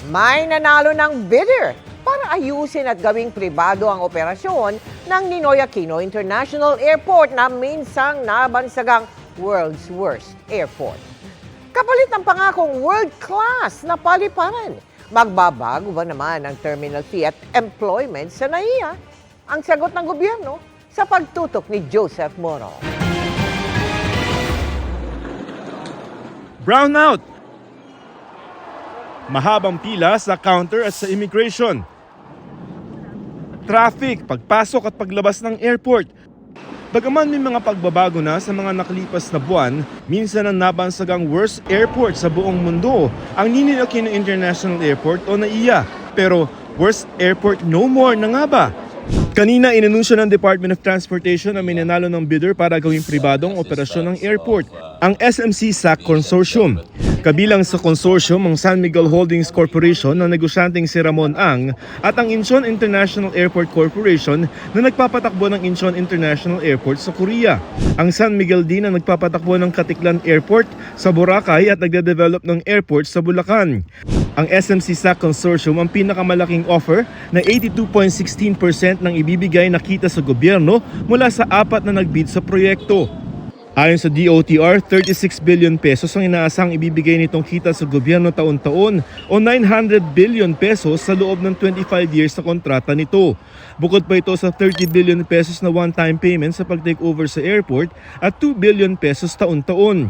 May nanalo ng bidder para ayusin at gawing pribado ang operasyon ng Ninoy Aquino International Airport na minsang nabansagang world's worst airport. Kapalit ng pangakong world-class na paliparan, magbabago ba naman ang terminal fee at employment sa NAIA? Ang sagot ng gobyerno sa pagtutok ni Joseph Moro. Brownout! Mahabang pila sa counter at sa immigration. Traffic, pagpasok at paglabas ng airport. Bagaman may mga pagbabago na sa mga nakalipas na buwan, minsan ang nabansagang worst airport sa buong mundo, ang Ninoy Aquino International Airport o NAIA. Pero worst airport no more na nga ba? Kanina inanunsyo ng Department of Transportation na may nanalo ng bidder para gawing pribadong operasyon ng airport, ang SMC SAC Consortium. Kabilang sa consortium ang San Miguel Holdings Corporation na negosyanteng si Ramon Ang at ang Incheon International Airport Corporation na nagpapatakbo ng Incheon International Airport sa Korea. Ang San Miguel din na nagpapatakbo ng Katiklan Airport sa Boracay at nagde-develop ng airport sa Bulacan. Ang SMC SAC Consortium ang pinakamalaking offer na 82.16% ng ibibigay na kita sa gobyerno mula sa apat na nagbid sa proyekto. Ayon sa DOTR, 36 billion pesos ang inaasang ibibigay nitong kita sa gobyerno taon-taon o 900 billion pesos sa loob ng 25 years sa kontrata nito. Bukod pa ito sa 30 billion pesos na one-time payment sa pag-takeover sa airport at 2 billion pesos taon-taon.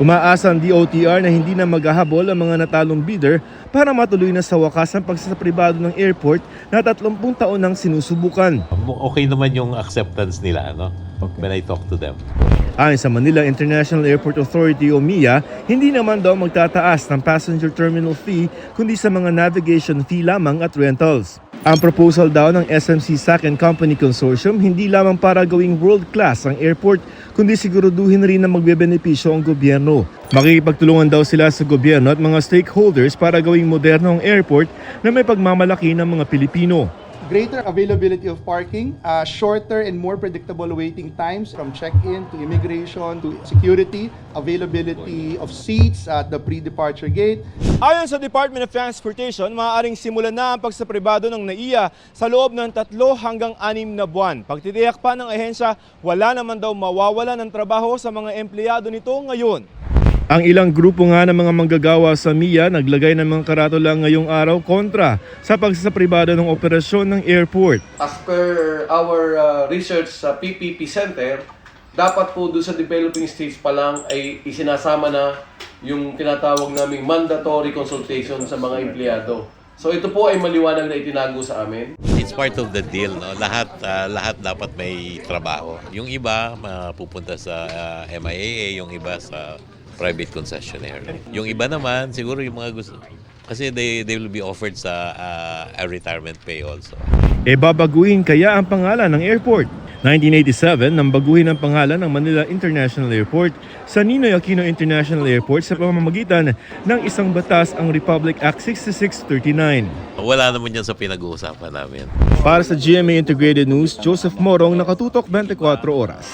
Umaasa ang DOTR na hindi na maghahabol ang mga natalong bidder para matuloy na sa wakas ang pagsasapribado ng airport na 30 taon nang sinusubukan. Okay naman yung acceptance nila, no? When I talk to them. Ayon sa Manila International Airport Authority o MIA, hindi naman daw magtataas ng passenger terminal fee kundi sa mga navigation fee lamang at rentals. Ang proposal daw ng SMC SAC and Company Consortium hindi lamang para gawing world-class ang airport kundi siguraduhin rin na magbebenepisyo ang gobyerno. Makikipagtulungan daw sila sa gobyerno at mga stakeholders para gawing moderno ang airport na may pagmamalaki ng mga Pilipino. Greater availability of parking, shorter and more predictable waiting times from check-in to immigration to security, availability of seats at the pre-departure gate. Ayon sa Department of Transportation, maaaring simulan na ang pagsapribado ng NAIA sa loob ng 3 hanggang 6 na buwan. Pagtitiyak pa ng ahensya, wala naman daw mawawala ng trabaho sa mga empleyado nito ngayon. Ang ilang grupo nga ng mga manggagawa sa MIA naglagay ng mga karatula ngayong araw kontra sa pagsasapribado ng operasyon ng airport. As per our research sa PPP Center, dapat po doon sa developing stage pa lang ay isinasama na yung tinatawag naming mandatory consultation sa mga empleyado. So ito po ay maliwanag na itinago sa amin. It's part of the deal, no? Lahat dapat may trabaho. Yung iba mapupunta sa MIAA, yung iba sa private concessionaire. Yung iba naman, siguro yung mga gusto, kasi they will be offered sa a retirement pay also. Babaguhin kaya ang pangalan ng airport? 1987 nang baguhin ang pangalan ng Manila International Airport sa Ninoy Aquino International Airport sa pamamagitan ng isang batas, ang Republic Act 6639. Wala naman yan sa pinag-uusapan namin. Para sa GMA Integrated News, Joseph Morong, nakatutok 24 oras.